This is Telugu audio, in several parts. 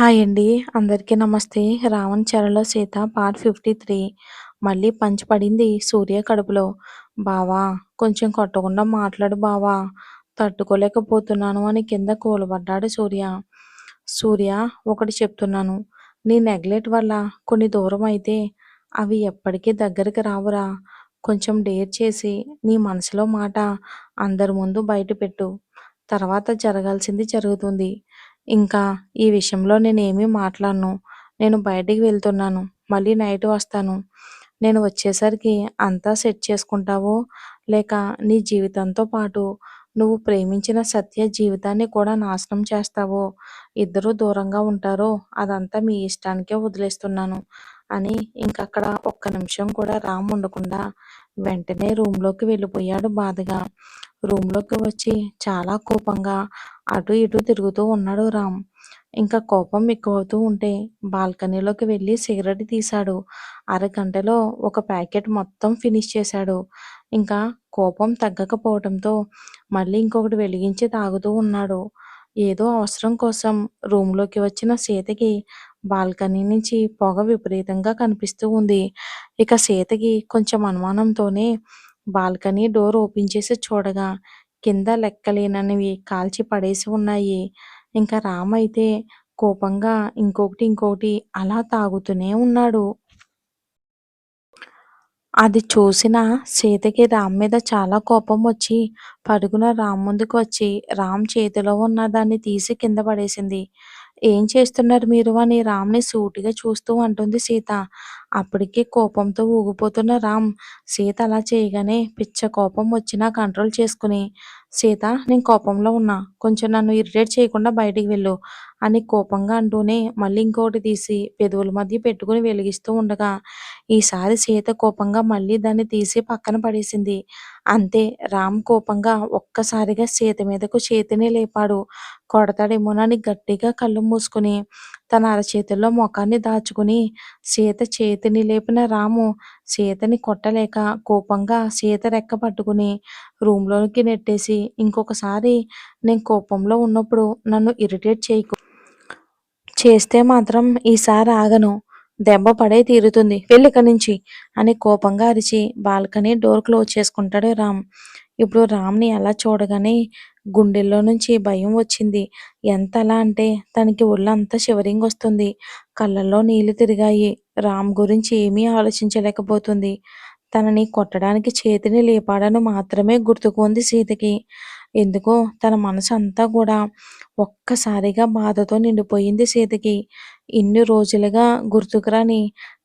హాయ్ అండి. అందరికీ నమస్తే. 'రావణ చెరలో సీత' పార్ట్ 53 మళ్ళీ పంచ్ పడింది సూర్య కడుపులో. బావా! కొంచెం కొట్టకుండా మాట్లాడు బావా! తట్టుకోలేకపోతున్నాను అని కింద కూలబడ్డాడు సూర్య. సూర్య ఒకటి చెప్తున్నాను. నీ నెగ్లెక్ట్ వల్ల కొన్ని దూరం అయితే అవి ఎప్పటికీ దగ్గరికి రావురా. కొంచెం డేర్ చేసి నీ మనసులో మాట అందరి ముందు బయటపెట్టు. తర్వాత జరగాల్సింది జరుగుతుంది. ఇంకా ఈ విషయంలో నేనేమీ మాట్లాడను. నేను బయటికి వెళ్తున్నాను. మళ్ళీ నైట్ వస్తాను. నేను వచ్చేసరికి అంతా సెట్ చేసుకుంటావో, లేక నీ జీవితంతో పాటు నువ్వు ప్రేమించిన సత్య జీవితాన్ని కూడా నాశనం చేస్తావో, ఇద్దరూ దూరంగా ఉంటారో అదంతా మీ ఇష్టానికే వదిలేస్తున్నాను అని ఇంకక్కడ ఒక్క నిమిషం కూడా రామ్ ఉండకుండా వెంటనే రూమ్‌లోకి వెళ్ళిపోయాడు బాధగా. రూమ్‌లోకి వచ్చి చాలా కోపంగా అటు ఇటు తిరుగుతూ ఉన్నాడు రామ్. ఇంకా కోపం ఎక్కువవుతూ ఉంటే బాల్కనీలోకి వెళ్ళి సిగరెట్ తీశాడు. అరగంటలో ఒక ప్యాకెట్ మొత్తం ఫినిష్ చేశాడు. ఇంకా కోపం తగ్గకపోవడంతో మళ్ళీ ఇంకొకటి వెలిగించి తాగుతూ ఉన్నాడు. ఏదో అవసరం కోసం రూమ్‌లోకి వచ్చిన సీతకి బాల్కనీ నుంచి పొగ విపరీతంగా కనిపిస్తూ ఉంది. ఇక సీతకి కొంచెం అనుమానంతోనే బాల్కనీ డోర్ ఓపెన్ చేసి చూడగా కింద లెక్కలేనన్నివి కాల్చి పడేసి ఉన్నాయి. ఇంకా రామ్ అయితే కోపంగా ఇంకొకటి అలా తాగుతూనే ఉన్నాడు. అది చూసిన సీతకి రామ్ మీద చాలా కోపం వచ్చి పరుగున రామ్ ముందుకు వచ్చి రామ్ చేతిలో ఉన్న దాన్ని తీసి కింద పడేసింది. "ఏం చేస్తున్నారు మీరు?" అని రామ్‌ని సూటిగా చూస్తూ అంటుంది సీత. అప్పటికే కోపంతో ఊగిపోతున్న రామ్ సీత అలా చేయగానే పిచ్చ కోపం వచ్చినా కంట్రోల్ చేసుకుని, "సీత నేను కోపంలో ఉన్నా. కొంచెం నన్ను ఇరిటేట్ చేయకుండా బయటికి వెళ్ళు" అని కోపంగా అంటూనే మళ్ళీ ఇంకోటి తీసి పెదవుల మధ్య పెట్టుకుని వెలిగిస్తూ ఉండగా ఈసారి సీత కోపంగా మళ్ళీ దాన్ని తీసి పక్కన పడేసింది. అంతే రామ్ కోపంగా ఒక్కసారిగా సీత మీదకు చేతిని లేపాడు. కొడతాడేమోనని గట్టిగా కళ్ళు మూసుకుని తన అరచేతుల్లో మొఖాన్ని దాచుకుని సీత చేతిని లేపిన రాము సీతని కొట్టలేక కోపంగా సీత రెక్క పట్టుకుని రూమ్‌లోకి నెట్టేసి ఇంకొకసారి నేను కోపంలో ఉన్నప్పుడు నన్ను ఇరిటేట్ చేయకు. చేస్తే మాత్రం ఈసారి ఆగను. దెబ్బ పడే తీరుతుంది. వెళ్ళిక్కడి నుంచి అని కోపంగా అరిచి బాల్కనీ డోర్ క్లోజ్ చేసుకుంటాడు రామ్. ఇప్పుడు రామ్‌ని అలా చూడగానే గుండెల్లో నుంచి భయం వచ్చింది. ఎంతలా అంటే తనకి ఒళ్ళంతా షివరింగ్ వస్తుంది. కళ్ళల్లో నీళ్లు తిరిగాయి. రామ్ గురించి ఏమీ ఆలోచించలేకపోతుంది. తనని కొట్టడానికి చేతిని లేపాడని మాత్రమే గుర్తుకు ఉంది సీతకి. ఎందుకో తన మనసంతా కూడా ఒక్కసారిగా బాధతో నిండిపోయింది సీతకి. ఇన్ని రోజులుగా గుర్తుకురాని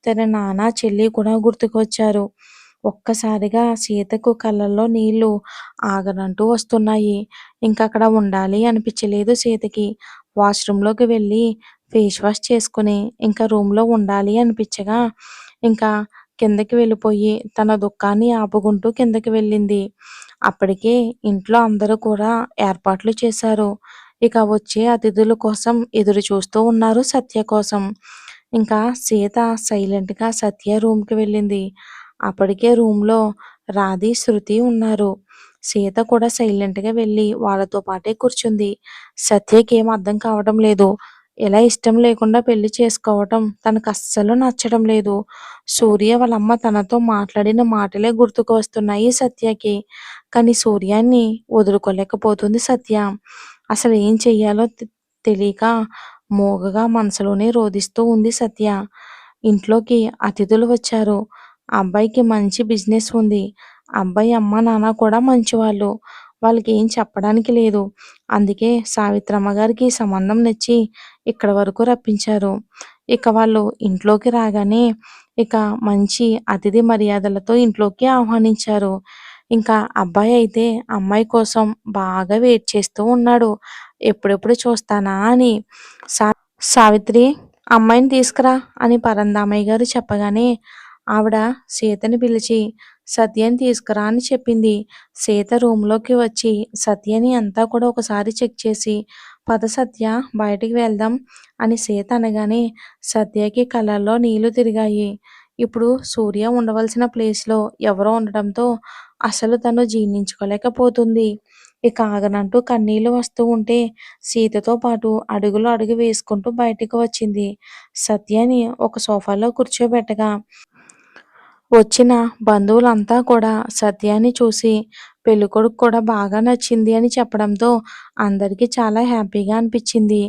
తన నాన్న, చెల్లి కూడా గుర్తుకొచ్చారు. ఒక్కసారిగా సీతకు కళ్ళల్లో నీళ్లు ఆగనంటూ వస్తున్నాయి. ఇంకక్కడ ఉండాలి అనిపించలేదు సీతకి. వాష్‌రూమ్‌లోకి వెళ్ళి ఫేస్ వాష్ చేసుకుని ఇంకా రూమ్‌లో ఉండాలి అనిపించగా ఇంకా కిందకి వెళ్ళిపోయి తన దుఃఖాన్ని ఆపుకుంటూ కిందకి వెళ్ళింది. అప్పటికే ఇంట్లో అందరూ కూడా ఏర్పాట్లు చేశారు. ఇక వచ్చే అతిథుల కోసం ఎదురు చూస్తూ ఉన్నారు సత్య కోసం. ఇంకా సీత సైలెంట్‌గా సత్య రూమ్‌కి వెళ్ళింది. అప్పటికే రూమ్‌లో రాధి, శృతి ఉన్నారు. సీత కూడా సైలెంట్‌గా వెళ్ళి వాళ్ళతో పాటే కూర్చుంది. సత్యకేం అర్థం కావడం లేదు. ఇలా ఇష్టం లేకుండా పెళ్లి చేసుకోవటం తనకస్సలు నచ్చడం లేదు. సూర్య వాళ్ళమ్మ తనతో మాట్లాడిన మాటలే గుర్తుకు వస్తున్నాయి సత్యకి. కానీ సూర్యాన్ని వదులుకోలేకపోతుంది సత్య. అసలు ఏం చెయ్యాలో తెలియక మూగగా మనసులోనే రోదిస్తూ ఉంది సత్య. ఇంట్లోకి అతిథులు వచ్చారు. అబ్బాయికి మంచి బిజినెస్ ఉంది. అబ్బాయి అమ్మ నాన్న కూడా మంచివాళ్ళు. వాళ్ళకి ఏం చెప్పడానికి లేదు. అందుకే సావిత్రమ్మ గారికి ఈ సంబంధం నచ్చి ఇక్కడి వరకు రప్పించారు. ఇక వాళ్ళు ఇంట్లోకి రాగానే ఇక మంచి అతిథి మర్యాదలతో ఇంట్లోకి ఆహ్వానించారు. ఇంకా అబ్బాయి అయితే అమ్మాయి కోసం బాగా వెయిట్ చేస్తూ ఉన్నాడు. ఎప్పుడెప్పుడు చూస్తానా అని. సా సావిత్రి అమ్మాయిని తీసుకురా అని పరంధామయ్య గారు చెప్పగానే ఆవిడ సీతని పిలిచి సత్యని తీసుకురా అని చెప్పింది. సీత రూమ్‌లోకి వచ్చి సత్యని అంతా కూడా ఒకసారి చెక్ చేసి పద సత్య బయటికి వెళ్దాం అని సీత అనగానే సత్యకి కళ్ళల్లో నీళ్లు తిరిగాయి. ఇప్పుడు సూర్య ఉండవలసిన ప్లేస్‌లో ఎవరో ఉండటంతో అసలు తను జీర్ణించుకోలేకపోతుంది. ఇక ఆగనంటూ కన్నీళ్లు వస్తూ ఉంటే సీతతో పాటు అడుగులో అడుగు వేసుకుంటూ బయటికి వచ్చింది. సత్యని ఒక సోఫాలో కూర్చోబెట్టగా వచ్చిన బంధువులంతా కూడా సత్యాన్ని చూసి పెళ్ళికొడుకు కూడా బాగా నచ్చింది అని చెప్పడంతో అందరికీ చాలా హ్యాపీగా అనిపించింది.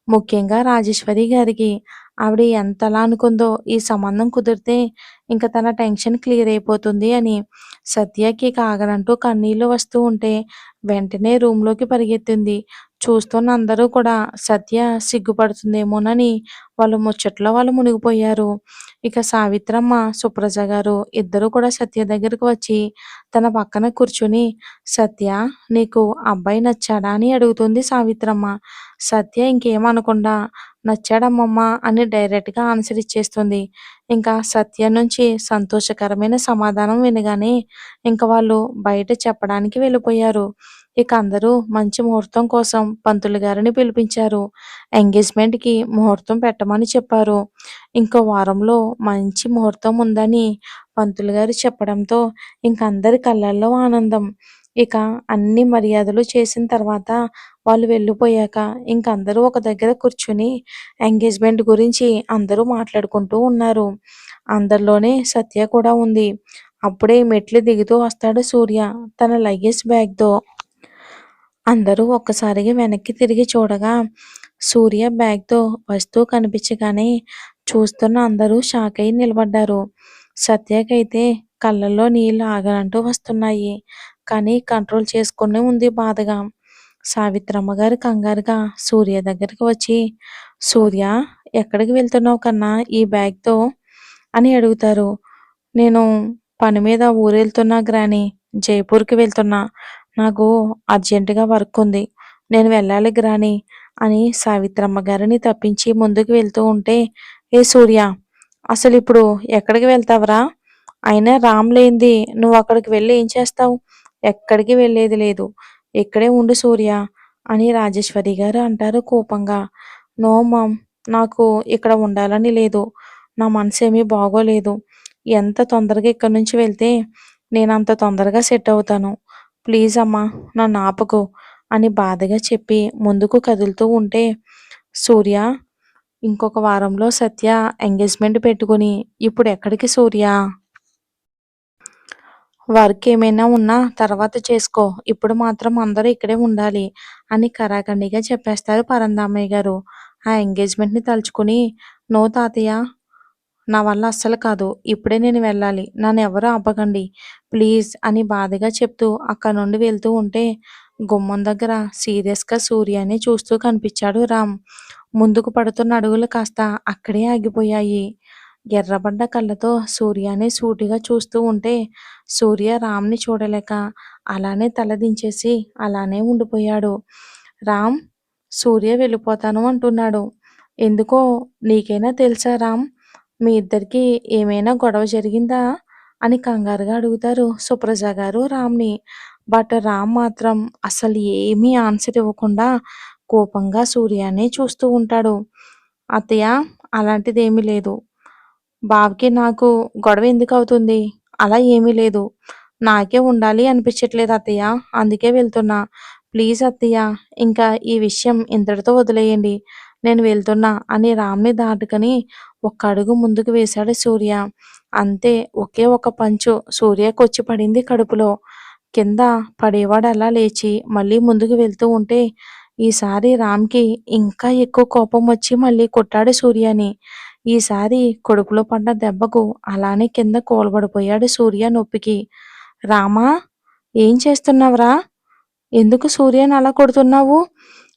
ముఖ్యంగా రాజేశ్వరి గారికి. ఆవిడ ఎంతలా అనుకుందో ఈ సంబంధం కుదిరితే ఇంక తన టెన్షన్ క్లియర్ అయిపోతుంది అని. సత్యకి కాగనంటూ కన్నీళ్లు వస్తూ ఉంటే వెంటనే రూమ్‌లోకి పరిగెత్తింది. చూస్తున్న అందరూ కూడా సత్య సిగ్గుపడుతుందేమోనని వాళ్ళు ముచ్చట్లో వాళ్ళు మునిగిపోయారు. ఇక సావిత్రమ్మ, సుప్రజ గారు ఇద్దరూ కూడా సత్య దగ్గరకు వచ్చి తన పక్కన కూర్చొని, "సత్య, నీకు అబ్బాయి నచ్చాడా?" అని అడుగుతుంది సావిత్రమ్మ. సత్య ఇంకేమనకుండా, "నచ్చాడమ్మమ్మ" అని డైరెక్ట్‌గా ఆన్సర్ ఇచ్చేస్తుంది. ఇంకా సత్య నుంచి సంతోషకరమైన సమాధానం వినగానే ఇంక వాళ్ళు బయట చెప్పడానికి వెళ్ళిపోయారు. ఇక అందరూ మంచి ముహూర్తం కోసం పంతులు గారిని పిలిపించారు. ఎంగేజ్‌మెంట్‌కి ముహూర్తం పెట్టమని చెప్పారు. ఇంకో వారంలో మంచి ముహూర్తం ఉందని పంతులు గారు చెప్పడంతో ఇంక అందరి కళ్ళల్లో ఆనందం. ఇక అన్ని మర్యాదలు చేసిన తర్వాత వాళ్ళు వెళ్ళిపోయాక ఇంక అందరూ ఒక దగ్గర కూర్చొని ఎంగేజ్‌మెంట్ గురించి అందరూ మాట్లాడుకుంటూ ఉన్నారు. అందరిలోనే సత్య కూడా ఉంది. అప్పుడే మెట్లు దిగుతూ వస్తాడు సూర్య తన లగేజ్ బ్యాగ్‌తో. అందరూ ఒక్కసారిగా వెనక్కి తిరిగి చూడగా సూర్య బ్యాగ్‌తో వస్తూ కనిపించగానే చూస్తున్న అందరూ షాకయి నిలబడ్డారు. సత్యకైతే కళ్ళల్లో నీళ్లు ఆగనంటూ వస్తున్నాయి. కానీ కంట్రోల్ చేసుకునే ఉంది బాధగా. సావిత్రమ్మ గారు కంగారుగా సూర్య దగ్గరికి వచ్చి, "సూర్య, ఎక్కడికి వెళ్తున్నావు కన్నా ఈ బ్యాగ్‌తో" అని అడుగుతారు. "నేను పని మీద ఊరెళ్తున్నా గ్రాని. జైపూర్‌కి వెళ్తున్నా. నాకు అర్జెంట్‌గా వర్క్ ఉంది. నేను వెళ్ళాలి గ్రాని" అని సావిత్రమ్మ గారిని తప్పించి ముందుకు వెళ్తూ ఉంటే, "ఏ సూర్య, అసలిప్పుడు ఎక్కడికి వెళ్తావురా? అయినా రామ్ లేనిది నువ్వక్కడికి వెళ్లి ఏం చేస్తావు? ఎక్కడికి వెళ్ళేది లేదు. ఇక్కడే ఉండు సూర్య" అని రాజేశ్వరి గారు అంటారు కోపంగా. "నో మామ్, నాకు ఇక్కడ ఉండాలని లేదు. నా మనసేమీ బాగోలేదు. ఎంత తొందరగా ఇక్కడి నుంచి వెళ్తే నేనంత తొందరగా సెట్ అవుతాను. ప్లీజ్ అమ్మా, నన్నాపకు" అని బాధగా చెప్పి ముందుకు కదులుతూ ఉంటే, "సూర్య, ఇంకొక వారంలో సత్య ఎంగేజ్‌మెంట్ పెట్టుకుని ఇప్పుడెక్కడికి సూర్య? వర్క్ ఏమైనా ఉన్నా తర్వాత చేసుకో. ఇప్పుడు మాత్రం అందరూ ఇక్కడే ఉండాలి" అని ఖరాఖండిగా చెప్పేస్తారు పరంధామయ్య గారు. ఆ ఎంగేజ్‌మెంట్‌ని తలుచుకుని, "నో తాతయ్య, నా వల్ల అస్సలు కాదు. ఇప్పుడే నేను వెళ్ళాలి. నన్నెవరూ ఆపకండి ప్లీజ్" అని బాధగా చెప్తూ అక్కడి నుండి వెళ్తూ ఉంటే గుమ్మం దగ్గర సీరియస్‌గా సూర్యని చూస్తూ కనిపించాడు రామ్. ముందుకు పడుతున్న అడుగులు కాస్త అక్కడే ఆగిపోయాయి. ఎర్రబడ్డ కళ్ళతో సూర్యని సూటిగా చూస్తూ ఉంటే సూర్య రామ్‌ని చూడలేక అలానే తల దించేసి అలానే ఉండిపోయాడు. "రామ్, సూర్య వెళ్ళిపోతాను అంటున్నాడు. ఎందుకో నీకైనా తెలుసా రామ్? మీ ఇద్దరికీ ఏమైనా గొడవ జరిగిందా?" అని కంగారుగా అడుగుతారు సుప్రజ గారు రామ్‌ని. బట్ రామ్ మాత్రం అసలు ఏమీ ఆన్సర్ ఇవ్వకుండా కోపంగా సూర్యనే చూస్తూ ఉంటాడు. "అత్తయ్య, అలాంటిదేమీ లేదు. బావకి నాకు గొడవ ఎందుకవుతుంది? అలా ఏమీ లేదు. నాకే ఉండాలి అనిపించట్లేదు అత్తయ్య. అందుకే వెళ్తున్నా. ప్లీజ్ అత్తయ్య, ఇంకా ఈ విషయం ఇంతటితో వదిలేయండి. నేను వెళ్తున్నా" అని రామ్‌ని దాటుకొని ఒక్క అడుగు ముందుకు వేశాడు సూర్య. అంతే, ఒకే ఒక పంచు సూర్యకొచ్చి పడింది కడుపులో. కింద పడేవాడలా లేచి మళ్ళీ ముందుకు వెళ్తూ ఉంటే ఈసారి రామ్‌కి ఇంకా ఎక్కువ కోపం వచ్చి మళ్ళీ కొట్టాడు సూర్యని. ఈసారి కడుపులో పడ్డ దెబ్బకు అలానే కింద కూలబడిపోయాడు సూర్య నొప్పికి. "రామా, ఏం చేస్తున్నావురా? ఎందుకు సూర్యని అలా కొడుతున్నావు?"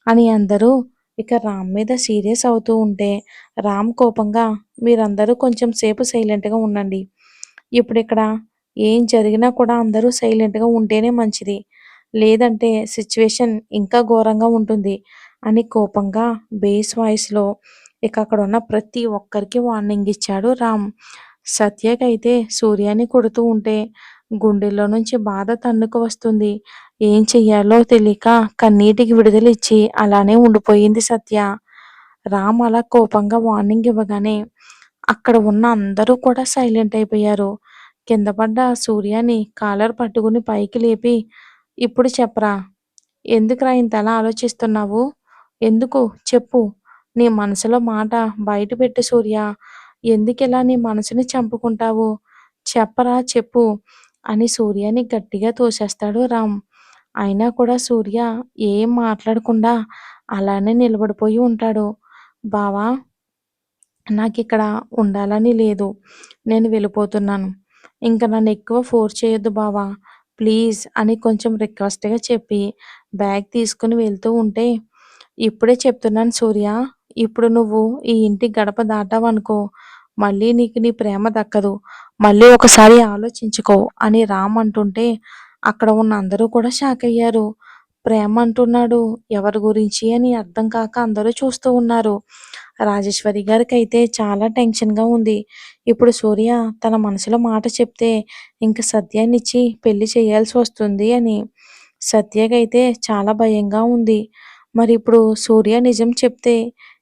అని అందరూ ఇక రామ్ మీద సీరియస్ అవుతూ ఉంటే రామ్ కోపంగా, "మీరందరూ కొంచెం సేపు సైలెంట్‌గా ఉండండి. ఇప్పుడిక్కడ ఏం జరిగినా కూడా అందరూ సైలెంట్‌గా ఉంటేనే మంచిది. లేదంటే సిట్యుయేషన్ ఇంకా ఘోరంగా ఉంటుంది" అని కోపంగా బేస్ వాయిస్‌లో ఇక అక్కడున్న ప్రతి ఒక్కరికి వార్నింగ్ ఇచ్చాడు రామ్. సత్యకైతే సూర్యని కొడుతూ ఉంటే గుండెల్లో నుంచి బాధ తన్నుకు వస్తుంది. ఏం చెయ్యాలో తెలియక కన్నీటికి విడుదలిచ్చి అలానే ఉండిపోయింది సత్య. రామ్ అలా కోపంగా వార్నింగ్ ఇవ్వగానే అక్కడ ఉన్న అందరూ కూడా సైలెంట్ అయిపోయారు. కింద పడ్డ సూర్యని కాలర్ పట్టుకుని పైకి లేపి, "ఇప్పుడు చెప్పరా, ఎందుకురా ఇంతలా ఆలోచిస్తున్నావు? ఎందుకు? చెప్పు. నీ మనసులో మాట బయట పెట్టు సూర్య. ఎందుకిలా నీ మనసుని చంపుకుంటావు? చెప్పరా చెప్పు అని సూర్యని గట్టిగా తోసేస్తాడు రామ్. అయినా కూడా సూర్య ఏం మాట్లాడకుండా అలానే నిలబడిపోయి ఉంటాడు. బావా నాకిక్కడ ఉండాలని లేదు. నేను వెళ్ళిపోతున్నాను. ఇంక నన్నెక్కువ ఫోర్స్ చేయొద్దు బావ. ప్లీజ్ అని కొంచెం రిక్వెస్ట్‌గా చెప్పి బ్యాగ్ తీసుకొని వెళ్తూ ఉంటే, ఇప్పుడే చెప్తున్నాను సూర్య, ఇప్పుడు నువ్వు ఈ ఇంటి గడప దాటావనుకో, మళ్ళీ నీకు నీ ప్రేమ దక్కదు. మళ్ళీ ఒకసారి ఆలోచించుకో అని రామ్ అంటుంటే, అక్కడ ఉన్న అందరూ కూడా షాకయ్యారు. ప్రేమ అంటున్నాడు. ఎవరి గురించి అని అర్థం కాక అందరూ చూస్తూ ఉన్నారు. రాజేశ్వరి గారికైతే చాలా టెన్షన్‌గా ఉంది. ఇప్పుడు సూర్య తన మనసులో మాట చెప్తే ఇంక సత్యాన్నిచ్చి పెళ్లి చేయాల్సి వస్తుంది అని. సత్యకైతే చాలా భయంగా ఉంది. మరిప్పుడు సూర్య నిజం చెప్తే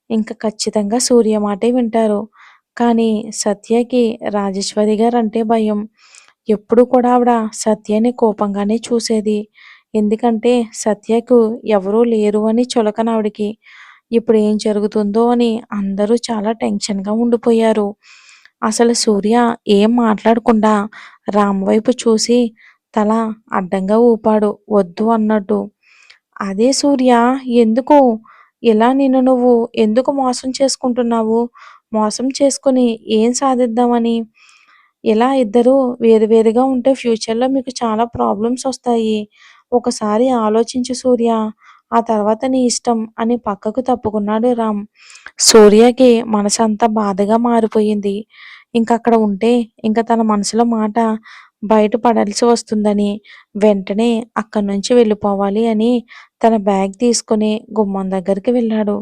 ఇంక ఖచ్చితంగా సూర్య మాటే వింటారు. కానీ సత్యకి రాజేశ్వరి గారంటే భయం. ఎప్పుడు కూడా ఆవిడ సత్యని కోపంగానే చూసేది. ఎందుకంటే సత్యకు ఎవరూ లేరు అని చులకన ఆవిడకి. ఇప్పుడు ఏం జరుగుతుందో అని అందరూ చాలా టెన్షన్‌గా ఉండిపోయారు. అసలు సూర్య ఏం మాట్లాడకుండా రామ్ వైపు చూసి తల అడ్డంగా ఊపాడు వద్దు అన్నట్టు. అదే సూర్య ఎందుకు ఇలా నిన్ను నువ్వు ఎందుకు మోసం చేసుకుంటున్నావు? మోసం చేసుకొని ఏం సాధిద్దామని? ఇలా ఇద్దరు వేరు వేరుగా ఉంటే ఫ్యూచర్‌లో మీకు చాలా ప్రాబ్లమ్స్ ఒస్తాయి. ఒకసారి ఆలోచించు సూర్య. ఆ తర్వాత నీ ఇష్టం అని పక్కకు తప్పుకున్నాడు రామ్. సూర్యకి మనసంతా బాధగా మారిపోయింది. ఇంకక్కడ ఉంటే ఇంక తన మనసులో మాట బయట పడాల్సి వస్తుందని వెంటనే అక్కడి నుంచి వెళ్ళిపోవాలి అని తన బ్యాగ్ తీసుకొని గుమ్మం దగ్గరికి వెళ్ళాడు.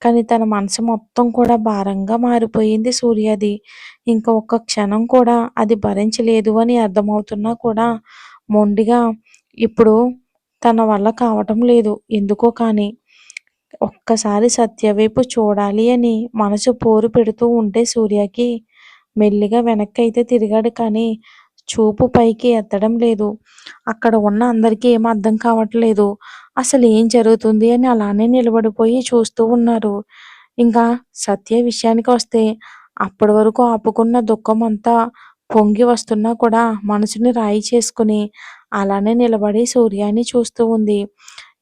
కానీ తన మనసు మొత్తం కూడా భారంగా మారిపోయింది సూర్యది. ఇంక ఒక్క క్షణం కూడా అది భరించలేదు అని అర్థమవుతున్నా కూడా మొండిగా ఇప్పుడు తన వల్ల కావటం లేదు ఎందుకో కానీ. ఒక్కసారి సత్య వైపు చూడాలి అని మనసు పోరు పెడుతూ ఉంటే సూర్యకి మెల్లిగా వెనక్కయితే తిరిగాడు కానీ చూపు పైకి ఎత్తడం లేదు. అక్కడ ఉన్న అందరికీ ఏం అర్థం కావట్లేదు. అసలు ఏం జరుగుతుంది అని అలానే నిలబడిపోయి చూస్తూ ఉన్నారు. ఇంకా సత్య విషయానికొస్తే అప్పటి వరకు ఆపుకున్న దుఃఖమంతా పొంగి వస్తున్నా కూడా మనసుని రాయి చేసుకుని అలానే నిలబడి సూర్యాని చూస్తూ ఉంది.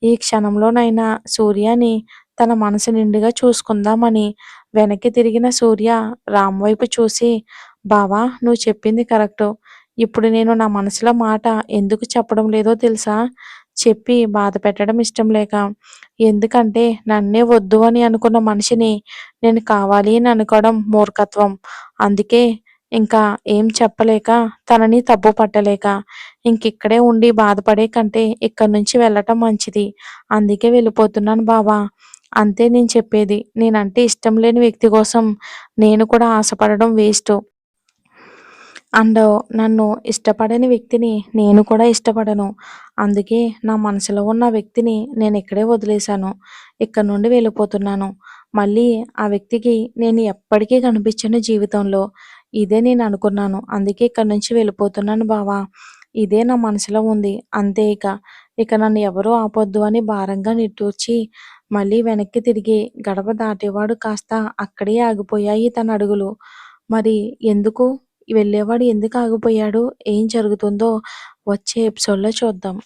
ఈ క్షణంలోనైనా సూర్యని తన మనసు నిండుగా చూసుకుందామని వెనక్కి తిరిగిన సూర్య రామ్ వైపు చూసి, బావా నువ్వు చెప్పింది కరెక్టు. ఇప్పుడు నేను నా మనసులో మాట ఎందుకు చెప్పడం లేదో తెలుసా? చెప్పి బాధ పెట్టడం ఇష్టం లేక. ఎందుకంటే నన్నే వద్దు అని అనుకున్న మనిషిని నేను కావాలి అని అనుకోవడం మూర్ఖత్వం. అందుకే ఇంకా ఏం చెప్పలేక, తనని తప్పు పట్టలేక, ఇంకిక్కడే ఉండి బాధపడే కంటే ఇక్కడి నుంచి వెళ్ళటం మంచిది. అందుకే వెళ్ళిపోతున్నాను బావ. అంతే నేను చెప్పేది. నేనంటే ఇష్టం లేని వ్యక్తి కోసం నేను కూడా ఆశపడడం వేస్టు. అండ్ నన్ను ఇష్టపడని వ్యక్తిని నేను కూడా ఇష్టపడను. అందుకే నా మనసులో ఉన్న వ్యక్తిని నేనిక్కడే వదిలేశాను. ఇక్కడి నుండి వెళ్ళిపోతున్నాను. మళ్ళీ ఆ వ్యక్తికి నేను ఎప్పటికీ కనిపించను జీవితంలో. ఇదే నేననుకున్నాను. అందుకే ఇక్కడి నుంచి వెళ్ళిపోతున్నాను బావ. ఇదే నా మనసులో ఉంది. అంతే ఇక. ఇక నన్ను ఎవరు ఆపొద్దు అని భారంగా నిట్టూర్చి మళ్ళీ వెనక్కి తిరిగి గడప దాటేవాడు కాస్త అక్కడే ఆగిపోయాయి తన అడుగులు. మరి ఎందుకు? వెళ్ళేవాడు ఎందుకు ఆగిపోయాడు? ఏం జరుగుతుందో వచ్చే ఎపిసోడ్‌లో చూద్దాం.